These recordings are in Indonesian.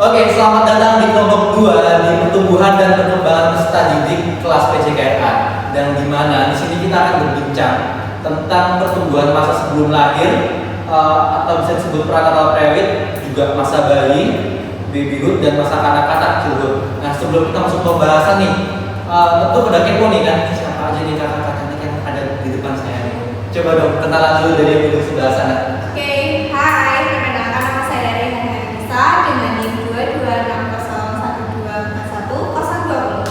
Oke, selamat datang di kelompok 2 di pertumbuhan dan perkembangan peserta didik kelas PJKNA. Dan di mana di sini kita akan berbincang tentang pertumbuhan masa sebelum lahir atau bisa disebut prenatal period, juga masa bayi, babyhood, dan masa kanak-kanak childhood. Nah, sebelum kita masuk ke pembahasan nih, tentu pada kepo nih kan, siapa aja nih kakak-kakak yang ada di depan saya nih. Coba dong kenalan dulu dari yang duduk sebelah sana. Oke, hai, perkenalkan nama saya dari Hanisa dengan NIM 226011241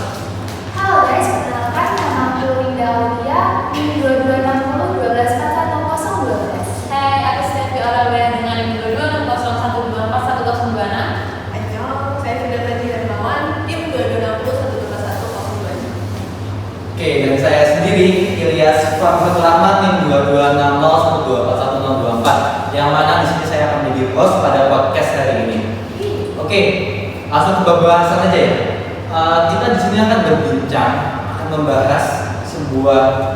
Halo guys, perkenalkan nama aku Winda Aulia, NIM 2260124112. Hai, aku Stevi Aurelia dengan NIM 2260124126. Ayo, saya sudah tadi Darmawan, tim 22601241 Oke, dan saya sendiri Ilyas Rahmat NIM 2260124124, yang mana di sini saya akan menjadi host pada podcast hari ini. Oke, langsung ke pembahasan aja ya. Kita di sini akan berbincang, akan membahas sebuah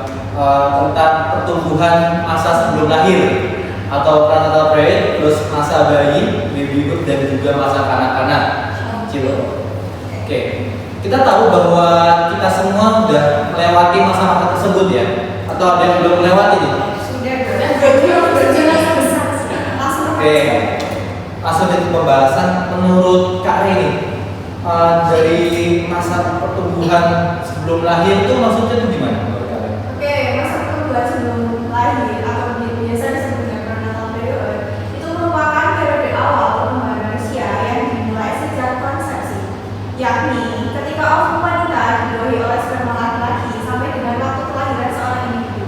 tentang pertumbuhan masa sebelum lahir atau prenatal period, terus masa bayi, babyhood, dan juga masa kanak-kanak. Oke, kita tahu bahwa kita semua sudah melewati masa-masa tersebut ya, atau ada yang belum melewati nih? Oke, langsung dari pembahasan. Menurut Kak Reni, dari masa pertumbuhan sebelum lahir itu maksudnya itu gimana menurut Kak Reni? Oke, masa pertumbuhan sebelum lahir atau biasa disebut dengan prenatal period itu merupakan periode awal perkembangan manusia yang dimulai sejak konsepsi, yakni ketika ovum wanita dibuahi oleh sperma laki-laki sampai dengan waktu kelahiran seorang individu.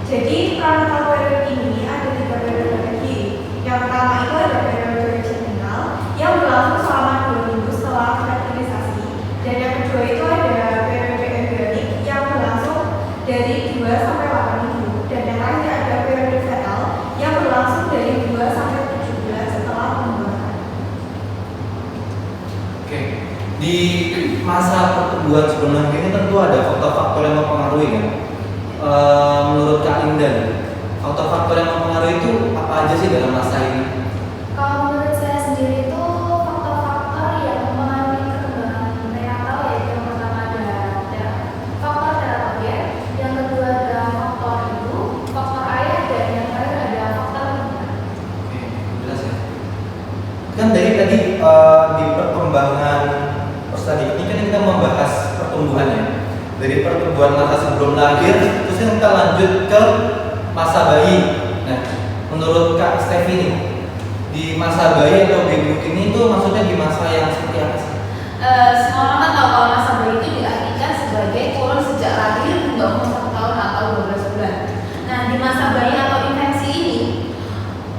Jadi prenatal period ini ada 3 periode lagi. Yang pertama itu ada periode germinal yang berlangsung selama 2 minggu setelah fertilisasi, dan yang kedua itu ada periode embryonik yang berlangsung dari 2 sampai 8 minggu, dan yang terakhir ada periode fetal yang berlangsung dari 2 sampai 7 bulan setelah pembuahan. Oke, di masa pertumbuhan sebelum lahir ini tentu ada faktor-faktor yang mempengaruhi kan? Menurut Kak Linda, faktor-faktor yang mempengaruhi itu apa aja sih dalam masa ini? Kalau menurut saya sendiri itu faktor-faktor yang mempengaruhi perkembangan prenatal, yaitu yang pertama ada faktor teratogen, yang kedua ada faktor ibu, faktor ayah, dan yang terakhir ada faktor lingkungan. Oke, jelas ya. Kan dari tadi di perkembangan peserta didik ini kan kita membahas pertumbuhannya. Dari pertumbuhan masa sebelum lahir, terus kita lanjut ke masa bayi. Nah, menurut Kak Stevi nih, di masa bayi atau babyhood ini itu maksudnya di masa yang seperti apa sih? Semua orang kan tahu kalau masa bayi itu diartikan sebagai kurun sejak lahir hingga umur 1 tahun atau 12 bulan. Nah, di masa bayi atau infansi ini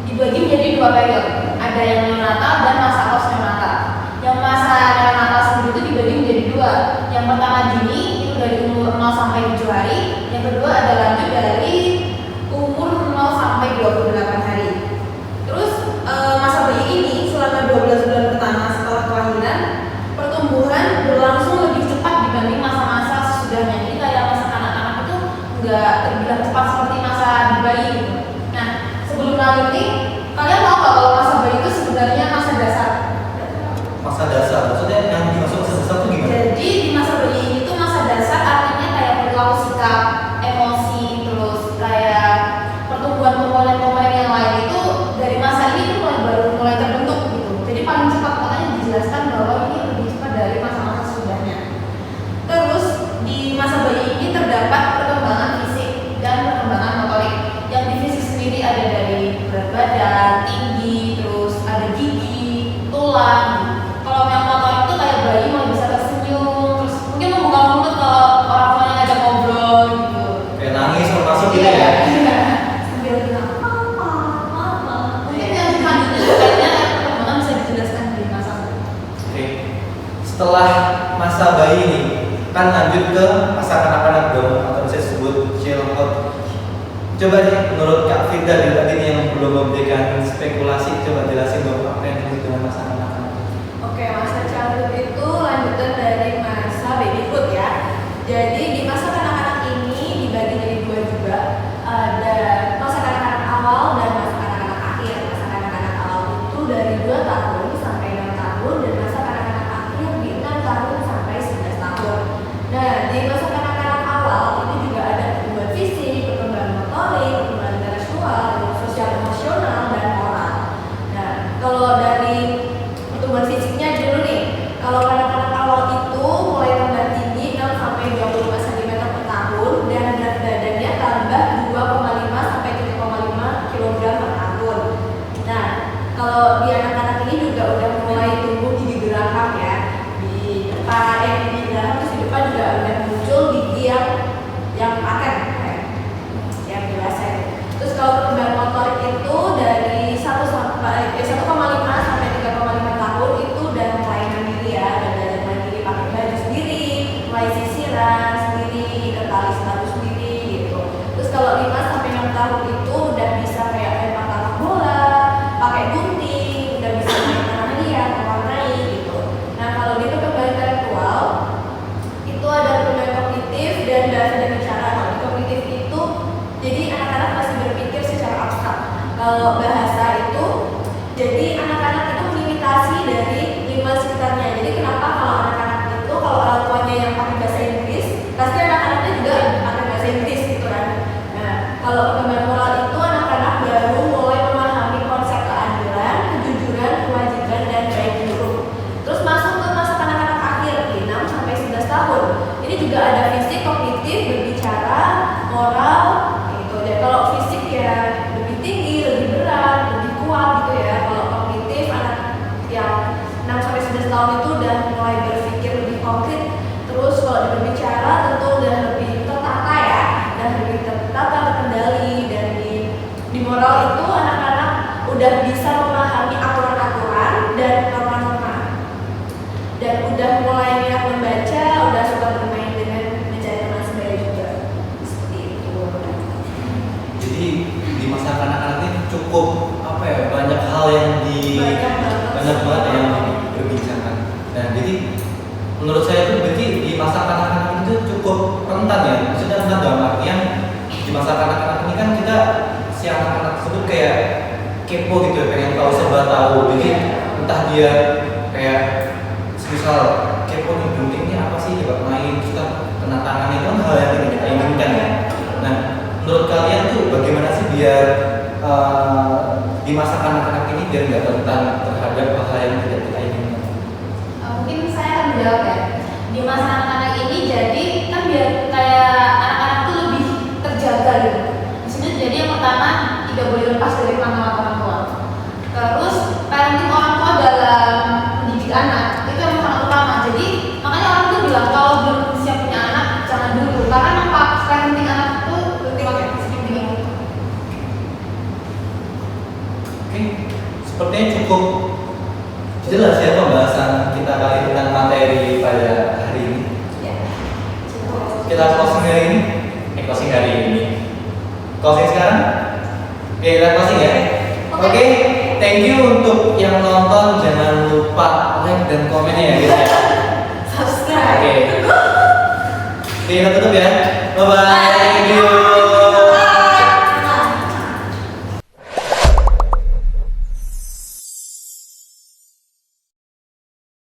dibagi menjadi 2 periode. Ada yang neonatal dan masa postneonatal. Yang masa neonatal sendiri itu dibagi menjadi 2. Yang pertama dini itu dari umur 0 sampai 7 hari. Yang kedua ada lanjut dari umur 0 sampai 28 hari. Terus masa bayi ini selama 12 bulan pertama setelah kelahiran, pertumbuhan berlangsung lebih cepat dibanding masa-masa sesudahnya. Jadi kayak masa kanak-kanak itu nggak terbilang cepat seperti masa di bayi gitu. Nah, sebelum lahir ini, kalian tahu nggak kalau masa bayi itu sebenarnya masa dasar? Masa dasar, maksudnya yang dimaksud masa dasar itu gimana? Jadi di masa bayi ini tuh masa dasar artinya kayak perilaku sikap, emosi, terus kayak pertumbuhan komponen-komponen yang lain itu dari masa ini tuh baru mulai terbentuk gitu. Jadi paling cepat makanya dijelaskan bahwa ini lebih cepat dari masa-masa sesudahnya. Terus di masa bayi ini terdapat perkembangan fisik dan perkembangan motorik. Yang di fisik sendiri ada dari berat badan, tinggi, terus ada gigi, tulang. Kalau yang motorik itu kayak bayi mulai bisa tersenyum, terus mungkin membuka mulut kalau orang tuanya ngajak ngobrol gitu. Kayak nangis termasuk gitu ya? Sambil bilang mama. Mungkin yang selanjutnya kayaknya perkembangan bisa dijelaskan di masa bayi. Oke. Setelah masa bayi ini kan lanjut ke masa kanak-kanak dong, atau bisa disebut childhood. Coba nih menurut Kak Firda tadi nih yang belum memberikan spekulasi, coba jelasin dong apa yang disebut dengan masa kanak-kanak. Oke, masa childhood itu lanjutan dari masa babyhood ya. Jadi di masa kanak-kanak ini dibagi jadi 2 juga. Ada masa kanak-kanak awal dan masa kanak-kanak akhir. Masa kanak-kanak awal itu dari 2 tahun sampai 6 tahun, dan masa yang ini dalam, terus di depan juga udah muncul gigi yang akan yang dewasa. Terus kalau perkembangan motorik itu dari 1,5 sampai 3,5 tahun itu udah mulai mandiri ya, udah belajar mandiri pakai baju sendiri, mulai sisiran sendiri, ikat tali sepatu sendiri gitu. Terus kalau 5 sampai 6 tahun itu udah bisa kayak lempar tapak bola, pakai gunting, udah bisa main tanah liat, mewarnai gitu. Nah kalau di perkembangan intelektual itu ada perkembangan kognitif dan bahasa dan bicara. Kalau di kognitif itu jadi anak-anak masih berpikir secara abstrak. Kalau bahasa itu jadi anak-anak itu mengimitasi dari lingkungan sekitarnya. Jadi kenapa kalau anak-anak itu kalau orang tuanya yang pakai bahasa Inggris, pasti anak-anaknya juga pakai bahasa Inggris gitu kan. Nah, kalau perkembangan moral itu anak-anak baru mulai memahami konsep keadilan, kejujuran, kewajiban dan baik buruk. Terus masuk ke masa anak-anak akhir di 6 sampai 11 tahun. Ini juga ada fisik, kognitif, berbicara, moral gitu. Dan kalau fisik ya lebih tinggi, lebih berat, lebih kuat gitu ya. Kalau kognitif anak yang 6 sampai 11 tahun itu udah mulai berpikir lebih konkret. Terus kalau di berbicara tentu udah lebih tertata ya, udah lebih tertata, terkendali. Dan di moral itu anak-anak udah bisa memahami aturan-aturan dan norma-norma. Dan udah mulai minat membaca, udah suka bermain dengan mencari teman sebaya juga. Seperti itu. Jadi di masa kanak-kanak ini cukup apa ya, banyak hal yang banyak banget yang diperbincangkan. Nah jadi menurut saya itu berarti di masa kanak-kanak itu cukup rentan ya. Maksudnya rentan dalam artian di masa kanak-kanak ini kan kita si anak-anak tersebut kayak kepo gitu ya, pengen tahu serba tahu. Jadi entah dia kayak misal kepo nih guntingnya apa sih, coba main, terus kan kena tangan, itu kan hal yang tidak kita inginkan ya. Nah menurut kalian tuh bagaimana sih biar di masa kanak-kanak ini biar nggak rentan terhadap hal yang tidak kita inginkan? Mungkin saya akan menjawab ya. Di masa anak-anak ini jadi kan biar kayak anak-anak tuh lebih terjaga gitu. Di sini jadi yang pertama tidak boleh lepas dari pantauan orang tua. Terus parenting orang tua dalam mendidik anak itu yang sangat utama. Jadi makanya orang tuh bilang kalau belum siap punya anak jangan dulu, karena apa? Parenting anak itu penting. Oke, sepertinya cukup jelas ya pembahasan kita kali ini tentang materi pada hari ini. Ya. Kita closing hari ini. Closing hari ini. Closing sekarang? Oke, kita closing ya. Oke, thank you untuk yang nonton. Jangan lupa like dan komen ya guys ya. Subscribe. Oke. Kita tutup ya. Bye bye. Thank you.